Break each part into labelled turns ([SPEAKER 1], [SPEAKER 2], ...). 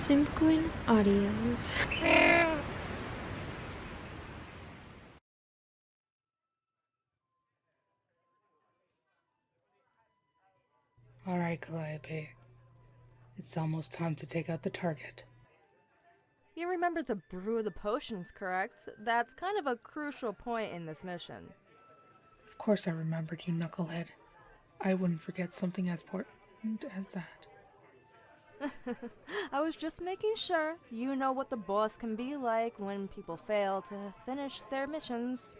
[SPEAKER 1] Simquin Audios.
[SPEAKER 2] Alright, Calliope. It's almost time to take out the target.
[SPEAKER 3] You remember to brew the potions, correct? That's kind of a crucial point in this mission.
[SPEAKER 2] Of course I remembered, you knucklehead. I wouldn't forget something as important as that.
[SPEAKER 3] I was just making sure you know what the boss can be like when people fail to finish their missions.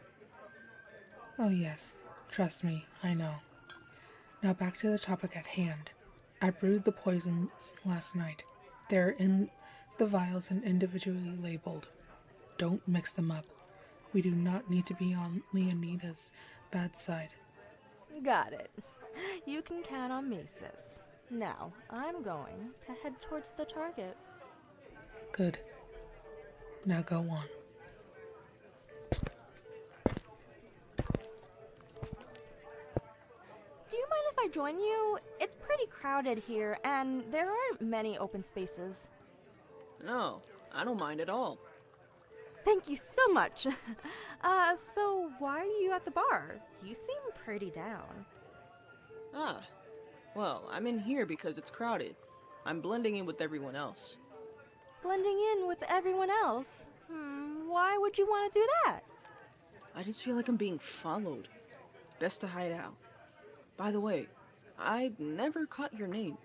[SPEAKER 2] Oh yes, trust me, I know. Now back to the topic at hand. I brewed the poisons last night. They're in the vials and individually labeled. Don't mix them up. We do not need to be on Leonida's bad side.
[SPEAKER 3] Got it. You can count on me, sis. Now, I'm going to head towards the target.
[SPEAKER 2] Good. Now go on.
[SPEAKER 3] Do you mind if I join you? It's pretty crowded here, and there aren't many open spaces.
[SPEAKER 4] No, I don't mind at all.
[SPEAKER 3] Thank you so much. So why are you at the bar? You seem pretty down.
[SPEAKER 4] Well, I'm in here because it's crowded. I'm blending in with everyone else.
[SPEAKER 3] Blending in with everyone else? Why would you want to do that?
[SPEAKER 4] I just feel like I'm being followed. Best to hide out. By the way, I never caught your name.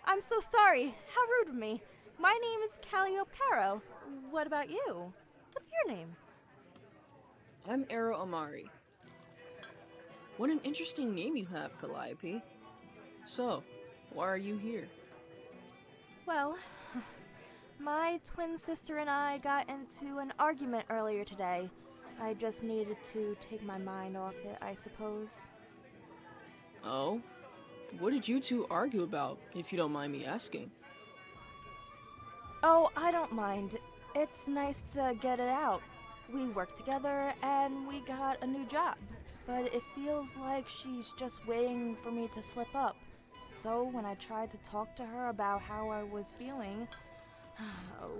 [SPEAKER 3] I'm so sorry. How rude of me. My name is Calliope Caro. What about you? What's your name?
[SPEAKER 4] I'm Ero Amari. What an interesting name you have, Calliope. So, why are you here?
[SPEAKER 3] Well, my twin sister and I got into an argument earlier today. I just needed to take my mind off it, I suppose.
[SPEAKER 4] Oh? What did you two argue about, if you don't mind me asking?
[SPEAKER 3] Oh, I don't mind. It's nice to get it out. We work together and we got a new job, but it feels like she's just waiting for me to slip up. So when I tried to talk to her about how I was feeling,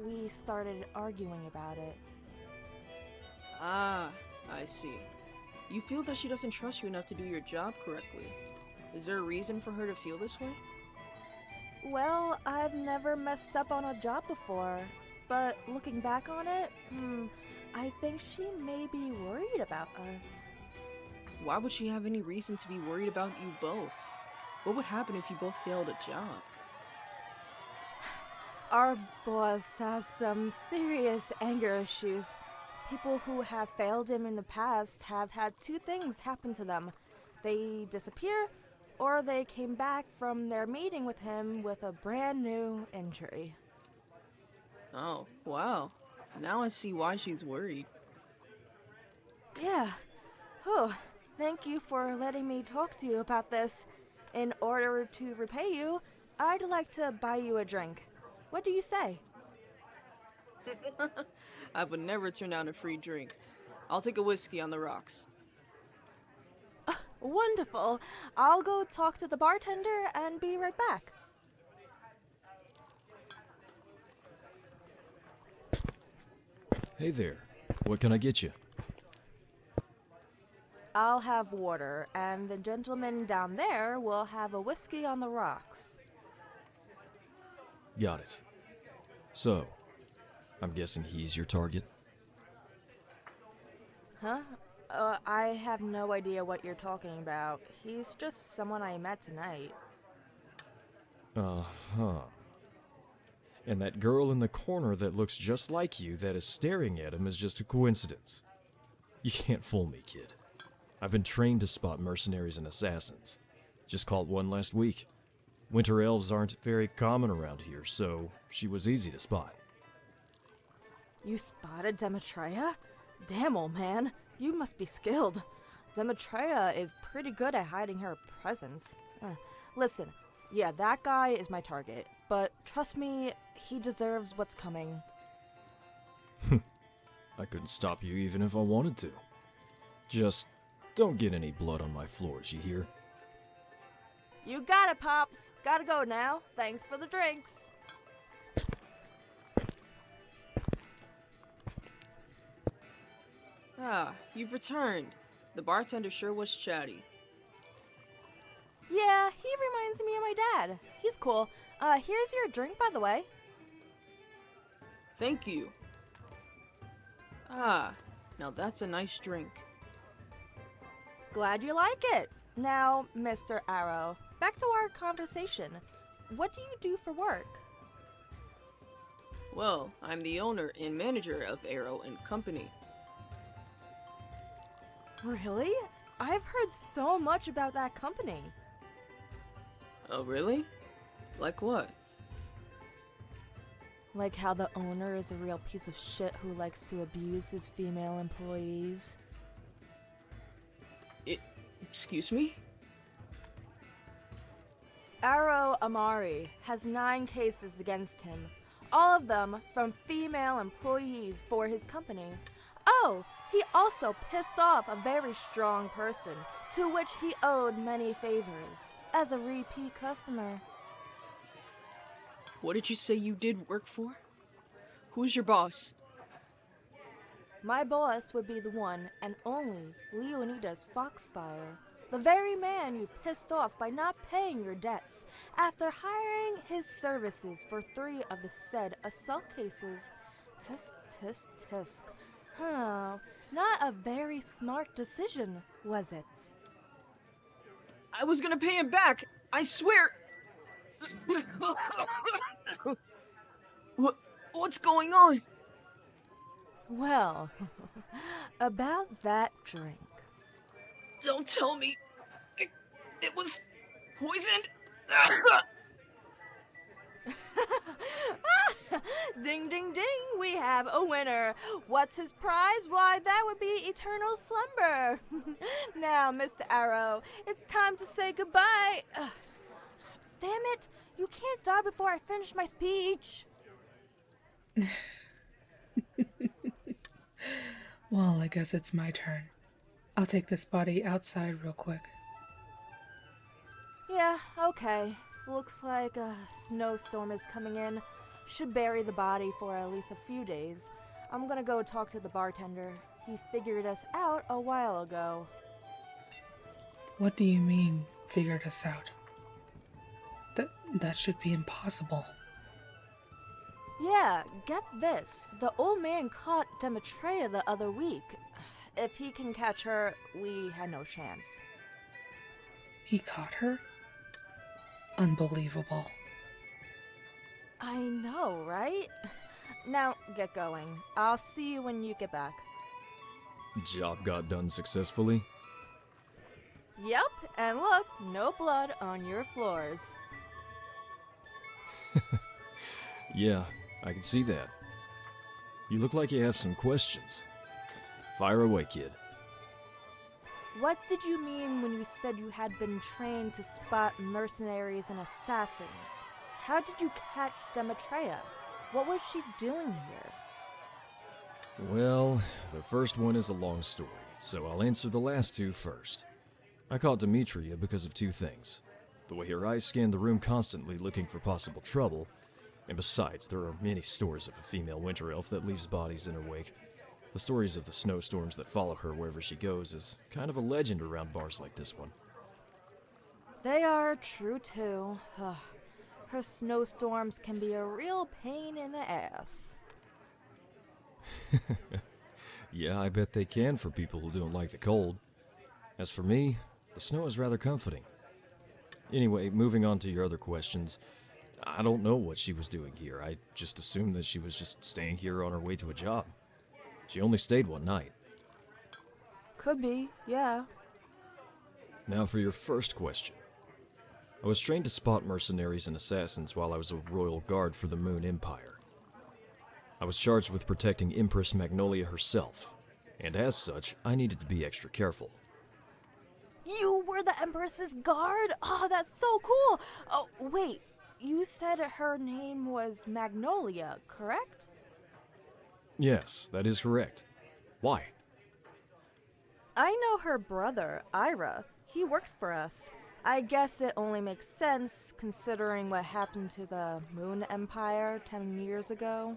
[SPEAKER 3] we started arguing about it.
[SPEAKER 4] Ah, I see. You feel that she doesn't trust you enough to do your job correctly. Is there a reason for her to feel this way?
[SPEAKER 3] Well, I've never messed up on a job before, but looking back on it, I think she may be worried about us.
[SPEAKER 4] Why would she have any reason to be worried about you both? What would happen if you both failed a job?
[SPEAKER 3] Our boss has some serious anger issues. People who have failed him in the past have had two things happen to them. They disappear, or they came back from their meeting with him with a brand new injury.
[SPEAKER 4] Oh, wow. Now I see why she's worried.
[SPEAKER 3] Yeah. Oh, thank you for letting me talk to you about this. In order to repay you, I'd like to buy you a drink. What do you say?
[SPEAKER 4] I would never turn down a free drink. I'll take a whiskey on the rocks.
[SPEAKER 3] Wonderful. I'll go talk to the bartender and be right back.
[SPEAKER 5] Hey there. What can I get you?
[SPEAKER 3] I'll have water, and the gentleman down there will have a whiskey on the rocks.
[SPEAKER 5] Got it. So, I'm guessing he's your target?
[SPEAKER 3] Huh? I have no idea what you're talking about. He's just someone I met tonight.
[SPEAKER 5] Uh-huh. And that girl in the corner that looks just like you that is staring at him is just a coincidence. You can't fool me, kid. I've been trained to spot mercenaries and assassins. Just caught one last week. Winter elves aren't very common around here, so she was easy to spot.
[SPEAKER 3] You spotted Demetria? Damn, old man. You must be skilled. Demetria is pretty good at hiding her presence. Listen, yeah, that guy is my target, but trust me, he deserves what's coming.
[SPEAKER 5] I couldn't stop you even if I wanted to. Just don't get any blood on my floors, you hear?
[SPEAKER 3] You got it, Pops. Gotta go now. Thanks for the drinks.
[SPEAKER 4] Ah, you've returned. The bartender sure was chatty.
[SPEAKER 3] Yeah, he reminds me of my dad. He's cool. Here's your drink, by the way.
[SPEAKER 4] Thank you. Ah, now that's a nice drink.
[SPEAKER 3] Glad you like it. Now, Mr. Arrow, back to our conversation. What do you do for work?
[SPEAKER 4] Well, I'm the owner and manager of Arrow and Company.
[SPEAKER 3] Really? I've heard so much about that company.
[SPEAKER 4] Oh, really? Like what?
[SPEAKER 3] Like how the owner is a real piece of shit who likes to abuse his female employees.
[SPEAKER 4] Excuse me?
[SPEAKER 3] Arrow Amari has 9 cases against him, all of them from female employees for his company. Oh, he also pissed off a very strong person, to which he owed many favors, as a repeat customer.
[SPEAKER 4] What did you say you did work for? Who's your boss?
[SPEAKER 3] My boss would be the one and only Leonidas Foxfire, the very man you pissed off by not paying your debts after hiring his services for 3 of the said assault cases. Tisk, tisk, tisk. Huh, not a very smart decision, was it?
[SPEAKER 4] I was gonna pay him back! I swear! What's going on?
[SPEAKER 3] Well, about that drink.
[SPEAKER 4] Don't tell me it was poisoned.
[SPEAKER 3] Ding, ding, ding, we have a winner. What's his prize? Why, that would be eternal slumber. Now, Mr. Arrow, it's time to say goodbye. Damn it, you can't die before I finish my speech.
[SPEAKER 2] Well, I guess it's my turn. I'll take this body outside real quick.
[SPEAKER 3] Yeah, okay. Looks like a snowstorm is coming in. Should bury the body for at least a few days. I'm gonna go talk to the bartender. He figured us out a while ago.
[SPEAKER 2] What do you mean, figured us out? That should be impossible.
[SPEAKER 3] Yeah, get this. The old man caught Demetria the other week. If he can catch her, we had no chance.
[SPEAKER 2] He caught her? Unbelievable.
[SPEAKER 3] I know, right? Now, get going. I'll see you when you get back.
[SPEAKER 5] Job got done successfully.
[SPEAKER 3] Yep, and look, no blood on your floors.
[SPEAKER 5] Yeah, I can see that. You look like you have some questions. Fire away, kid.
[SPEAKER 3] What did you mean when you said you had been trained to spot mercenaries and assassins? How did you catch Demetria? What was she doing here?
[SPEAKER 5] Well, the first one is a long story, so I'll answer the last 2 first. I caught Demetria because of 2 things. The way her eyes scanned the room constantly looking for possible trouble, and besides, there are many stories of a female winter elf that leaves bodies in her wake. The stories of the snowstorms that follow her wherever she goes is kind of a legend around bars like this one.
[SPEAKER 3] They are true too. Ugh. Her snowstorms can be a real pain in the ass.
[SPEAKER 5] Yeah, I bet they can for people who don't like the cold. As for me, the snow is rather comforting. Anyway, moving on to your other questions. I don't know what she was doing here. I just assumed that she was just staying here on her way to a job. She only stayed one night.
[SPEAKER 3] Could be, yeah.
[SPEAKER 5] Now for your first question. I was trained to spot mercenaries and assassins while I was a royal guard for the Moon Empire. I was charged with protecting Empress Magnolia herself, and as such, I needed to be extra careful.
[SPEAKER 3] You were the Empress's guard? Oh, that's so cool! Oh, wait. You said her name was Magnolia, correct?
[SPEAKER 5] Yes, that is correct. Why?
[SPEAKER 3] I know her brother, Ira. He works for us. I guess it only makes sense considering what happened to the Moon Empire 10 years ago.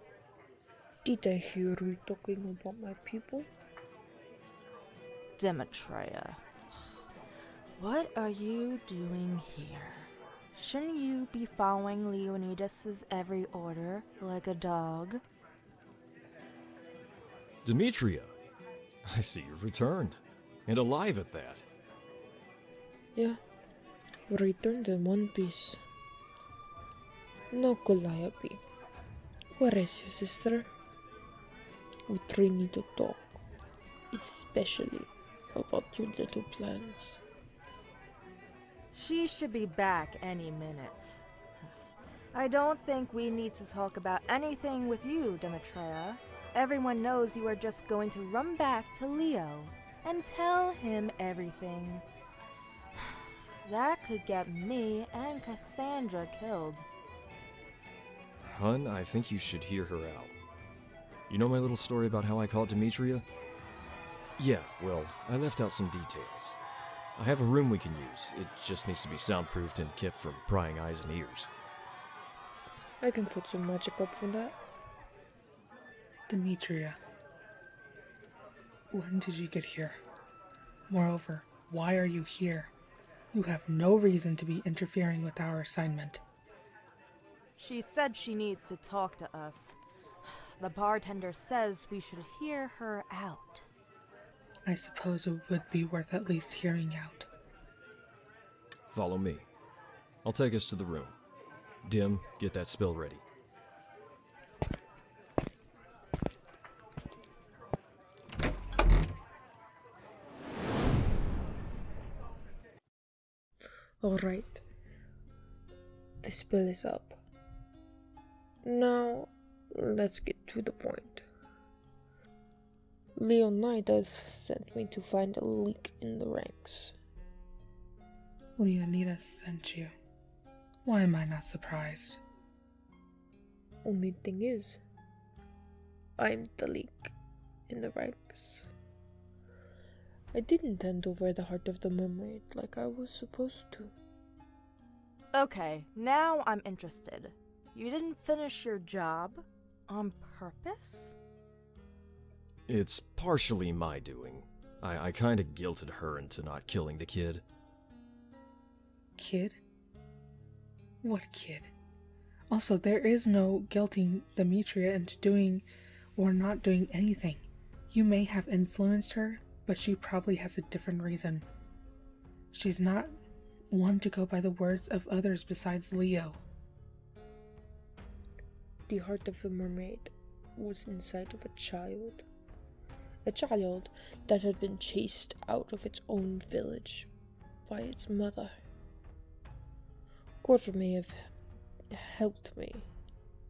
[SPEAKER 1] Did I hear you talking about my people?
[SPEAKER 3] Demetria, what are you doing here? Shouldn't you be following Leonidas's every order like a dog?
[SPEAKER 5] Demetria, I see you've returned. And alive at that.
[SPEAKER 1] Yeah, returned in one piece. Now, Calliope, where is your sister? We three need to talk, especially about your little plans.
[SPEAKER 3] She should be back any minute. I don't think we need to talk about anything with you, Demetria. Everyone knows you are just going to run back to Leo and tell him everything. That could get me and Cassandra killed.
[SPEAKER 5] Hun, I think you should hear her out. You know my little story about how I caught Demetria? Yeah, well, I left out some details. I have a room we can use. It just needs to be soundproofed and kept from prying eyes and ears.
[SPEAKER 1] I can put some magic up for that.
[SPEAKER 2] Demetria, when did you get here? Moreover, why are you here? You have no reason to be interfering with our assignment.
[SPEAKER 3] She said she needs to talk to us. The bartender says we should hear her out.
[SPEAKER 2] I suppose it would be worth at least hearing out.
[SPEAKER 5] Follow me. I'll take us to the room. Dim, get that spell ready.
[SPEAKER 1] Alright. The spell is up. Now, let's get to the point. Leonidas sent me to find a leak in the ranks.
[SPEAKER 2] Leonidas sent you. Why am I not surprised?
[SPEAKER 1] Only thing is, I'm the leak in the ranks. I didn't hand over the heart of the mermaid like I was supposed to.
[SPEAKER 3] Okay, now I'm interested. You didn't finish your job on purpose?
[SPEAKER 5] It's partially my doing. I kinda guilted her into not killing the kid.
[SPEAKER 2] Kid? What kid? Also, there is no guilting Demetria into doing or not doing anything. You may have influenced her, but she probably has a different reason. She's not one to go by the words of others besides Leo.
[SPEAKER 1] The heart of the mermaid was inside of a child. A child that had been chased out of its own village by its mother. God may have helped me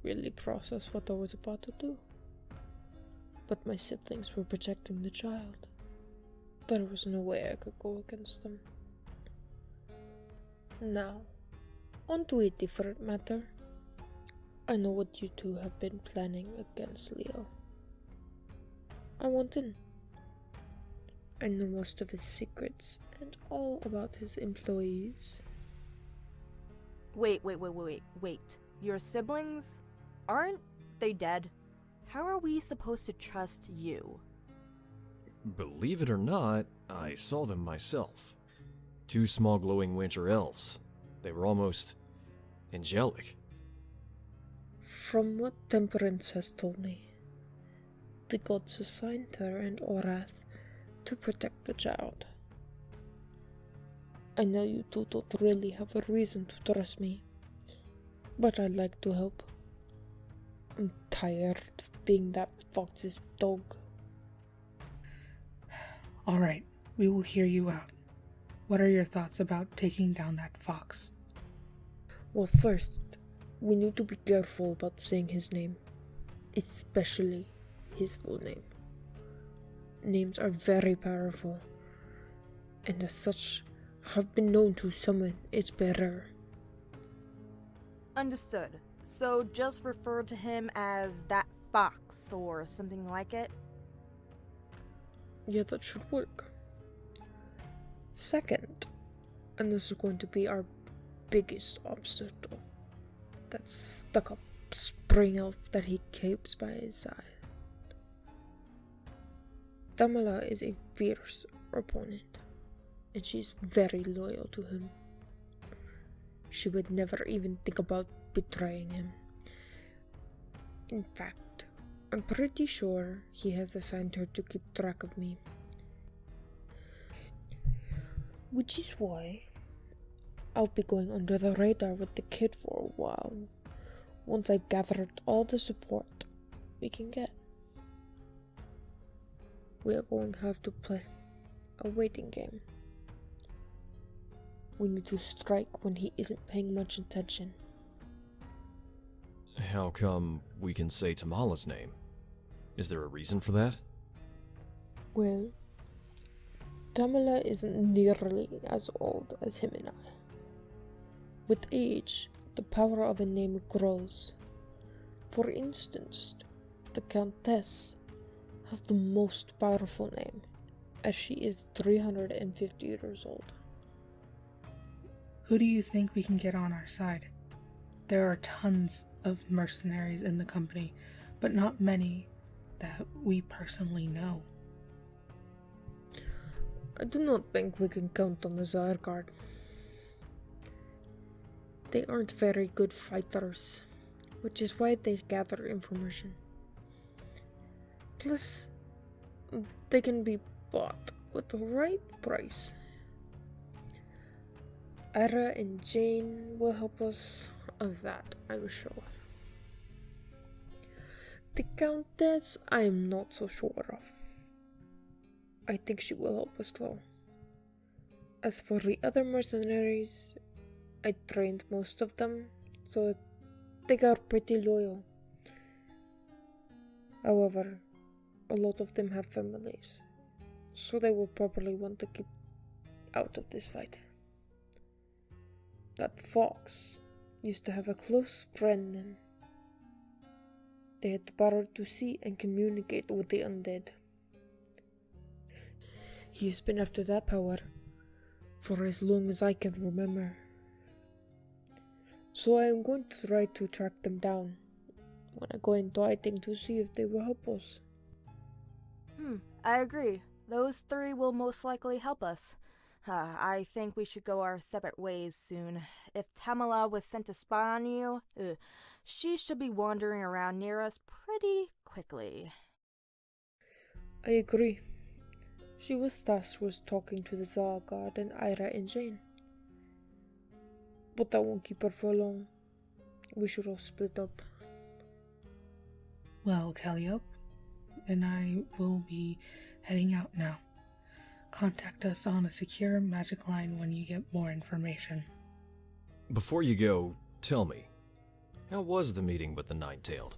[SPEAKER 1] really process what I was about to do. But my siblings were protecting the child. There was no way I could go against them. Now, on to a different matter. I know what you two have been planning against Leo. I want in. I know most of his secrets and all about his employees.
[SPEAKER 3] Wait. Your siblings? Aren't they dead? How are we supposed to trust you?
[SPEAKER 5] Believe it or not, I saw them myself. 2 small glowing winter elves. They were almost angelic.
[SPEAKER 1] From what Temperance has told me, the gods assigned her and Orath to protect the child. I know you two don't really have a reason to trust me, but I'd like to help. I'm tired of being that fox's dog.
[SPEAKER 2] Alright, we will hear you out. What are your thoughts about taking down that fox?
[SPEAKER 1] Well, first, we need to be careful about saying his name, especially his full name. Names are very powerful, and as such, have been known to summon its bearer.
[SPEAKER 3] Understood. So just refer to him as that fox or something like it?
[SPEAKER 1] Yeah, that should work. Second, And this is going to be our biggest obstacle. That stuck-up spring elf that he keeps by his side. Tamala is a fierce opponent, and she's very loyal to him. She would never even think about betraying him. In fact, I'm pretty sure he has assigned her to keep track of me. Which is why I'll be going under the radar with the kid for a while, once I've gathered all the support we can get. We are going to have to play a waiting game. We need to strike when he isn't paying much attention.
[SPEAKER 5] How come we can say Tamala's name? Is there a reason for that?
[SPEAKER 1] Well, Tamala isn't nearly as old as him and I. With age, the power of a name grows. For instance, the Countess has the most powerful name, as she is 350 years old.
[SPEAKER 2] Who do you think we can get on our side? There are tons of mercenaries in the company, but not many that we personally know.
[SPEAKER 1] I do not think we can count on the Zyreguard. They aren't very good fighters, which is why they gather information. Plus, they can be bought with the right price. Ira and Jane will help us, of that I'm sure. The Countess I am not so sure of. I think she will help us though. As for the other mercenaries, I trained most of them, so they got pretty loyal. However, a lot of them have families, so they will probably want to keep out of this fight. That fox used to have a close friend, and they had the power to see and communicate with the undead. He has been after that power for as long as I can remember. So I am going to try to track them down when I go into hiding to see if they will help us.
[SPEAKER 3] I agree. Those three will most likely help us. I think we should go our separate ways soon. If Tamala was sent to spy on you, she should be wandering around near us pretty quickly.
[SPEAKER 1] I agree. She was tasked with talking to the Zalgard and Ira and Jane. But that won't keep her for long. We should all split up.
[SPEAKER 2] Well, Calliope, and I will be heading out now. Contact us on a secure magic line when you get more information.
[SPEAKER 5] Before you go, tell me, how was the meeting with the Nine-Tailed?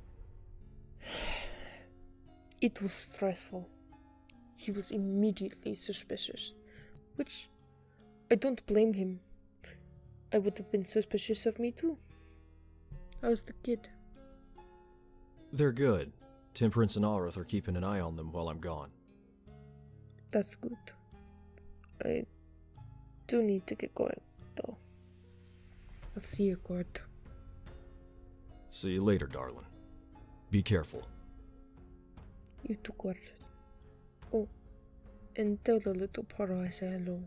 [SPEAKER 1] It was stressful. He was immediately suspicious, which I don't blame him. I would have been suspicious of me too. I was the kid.
[SPEAKER 5] They're good. Temperance and Alrith are keeping an eye on them while I'm gone.
[SPEAKER 1] That's good. I do need to get going, though. I'll see you, Cord.
[SPEAKER 5] See you later, darling. Be careful.
[SPEAKER 1] You too, Cord. Oh, and tell the little Paro I say hello.